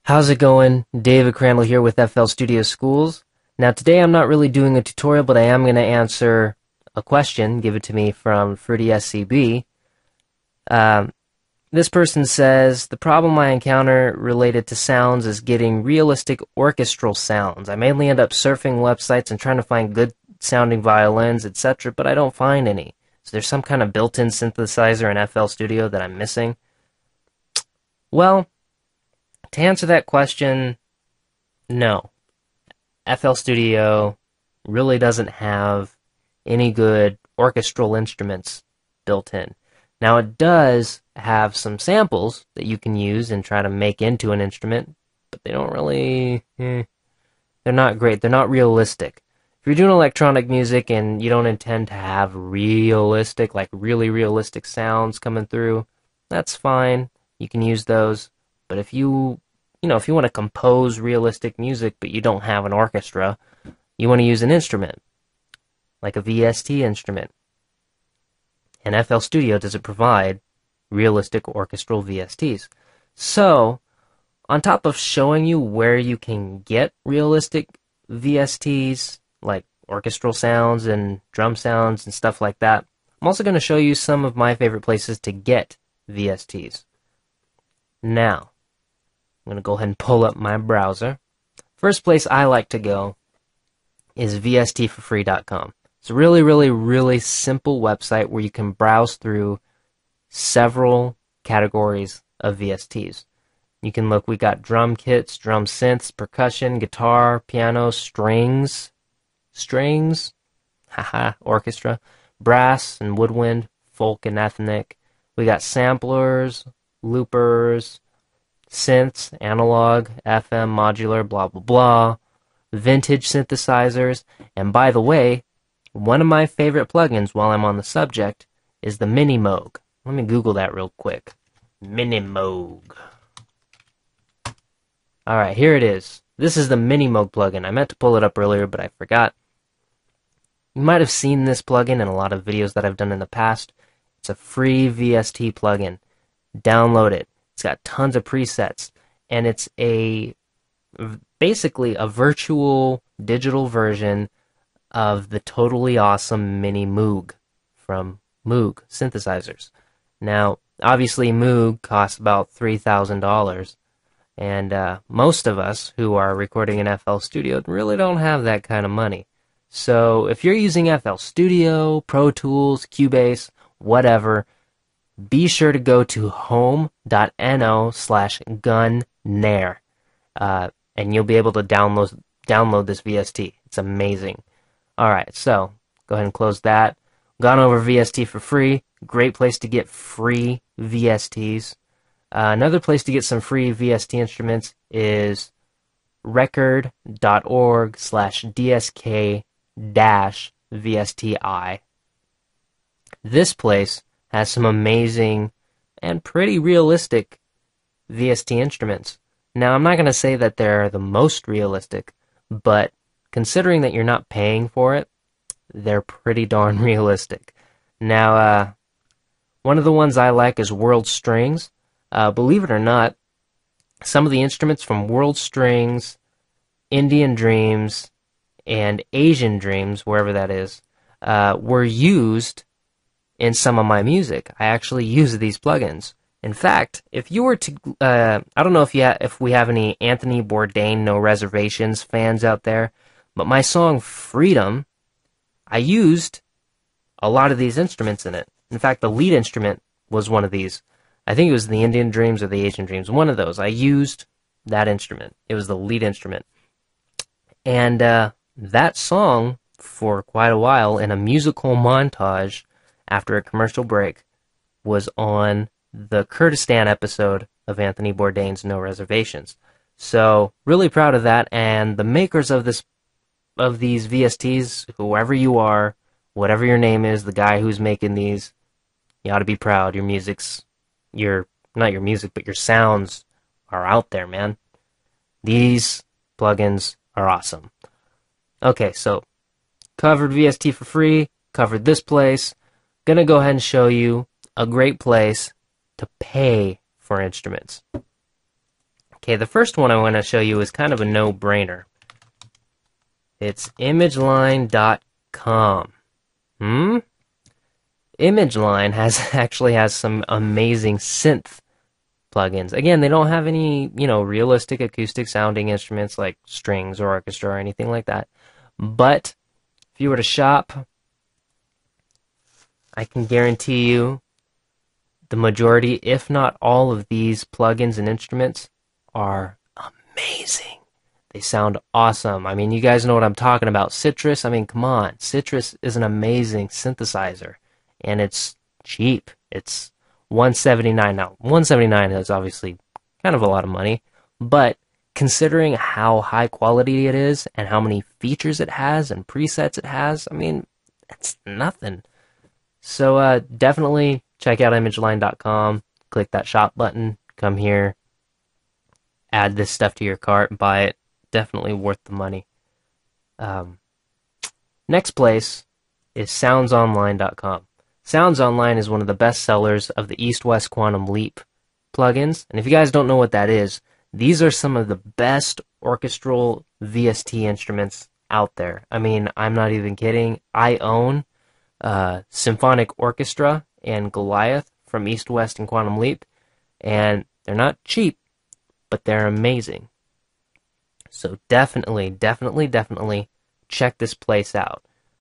How's it going? David Crandall here with FL Studio Schools. Now today I'm not really doing a tutorial, but I am going to answer a question given to me from Fruity SCB. This person says, the problem I encounter related to sounds is getting realistic orchestral sounds. I mainly end up surfing websites and trying to find good sounding violins, etc., but I don't find any. So there's some kind of built-in synthesizer in FL Studio that I'm missing. Well, to answer that question, no. FL Studio really doesn't have any good orchestral instruments built in. Now it does have some samples that you can use and try to make into an instrument, but they don't really, they're not great. They're not realistic. If you're doing electronic music and you don't intend to have realistic, like really realistic sounds coming through, that's fine. You can use those. But if you want to compose realistic music, but you don't have an orchestra, you want to use an instrument, like a VST instrument. And FL Studio doesn't provide realistic orchestral VSTs. So, on top of showing you where you can get realistic VSTs, like orchestral sounds and drum sounds and stuff like that, I'm also going to show you some of my favorite places to get VSTs. Now, I'm going to go ahead and pull up my browser. First place I like to go is vstforfree.com. It's a really simple website where you can browse through several categories of VSTs. You can look, we got drum kits, drum synths, percussion, guitar, piano, strings, orchestra, brass and woodwind, folk and ethnic. We got samplers, loopers, synths, analog, FM, modular, blah blah blah, vintage synthesizers, and by the way, one of my favorite plugins while I'm on the subject is the Minimoog. Let me Google that real quick. Minimoog. Alright, here it is. This is the Minimoog plugin. I meant to pull it up earlier, but I forgot. You might have seen this plugin in a lot of videos that I've done in the past. It's a free VST plugin. Download it. It's got tons of presets, and it's basically a virtual digital version of the totally awesome Mini Moog from Moog synthesizers. Now, obviously Moog costs about $3,000, and most of us who are recording in FL Studio really don't have that kind of money. So if you're using FL Studio, Pro Tools, Cubase, whatever, be sure to go to home.no/gunnair, and you'll be able to download this VST. It's amazing. Alright, so go ahead and close that. Gone over VST for free. Great place to get free VSTs. Another place to get some free VST instruments is record.org/dsk-VSTi. This place has some amazing and pretty realistic VST instruments. Now, I'm not going to say that they're the most realistic, but considering that you're not paying for it, they're pretty darn realistic. Now, one of the ones I like is World Strings. Believe it or not, some of the instruments from World Strings, Indian Dreams, and Asian Dreams, wherever that is, were used in some of my music. I actually use these plugins. In fact, if you were to, I don't know if we have any Anthony Bourdain No Reservations fans out there, but my song Freedom, I used a lot of these instruments in it. In fact, the lead instrument was one of these. I think it was the Indian Dreams or the Asian Dreams, one of those. I used that instrument. It was the lead instrument. And that song, for quite a while, in a musical montage, after a commercial break, was on the Kurdistan episode of Anthony Bourdain's No Reservations. So, really proud of that, and the makers of these VSTs, whoever you are, whatever your name is, the guy who's making these, you ought to be proud. Your not your music, but your sounds are out there, man. These plugins are awesome. Okay, so, covered VST for free, covered this place. Gonna go ahead and show you a great place to pay for instruments. Okay, the first one I want to show you is kind of a no-brainer. It's imageline.com. ImageLine actually has some amazing synth plugins. Again, they don't have any, realistic acoustic sounding instruments like strings or orchestra or anything like that. But if you were to shop, I can guarantee you the majority, if not all of these plugins and instruments are amazing. They sound awesome. I mean, you guys know what I'm talking about. Citrus, I mean, come on. Citrus is an amazing synthesizer, and it's cheap. It's $179. Now, $179 is obviously kind of a lot of money, but considering how high quality it is and how many features it has and presets it has, I mean, it's nothing. So definitely check out imageline.com, click that shop button, come here, add this stuff to your cart, buy it. Definitely worth the money. Next place is soundsonline.com. Sounds Online is one of the best sellers of the East-West Quantum Leap plugins. And if you guys don't know what that is, these are some of the best orchestral VST instruments out there. I mean, I'm not even kidding. I own Symphonic Orchestra and Goliath from East, West, and Quantum Leap, and they're not cheap, but they're amazing. So definitely check this place out.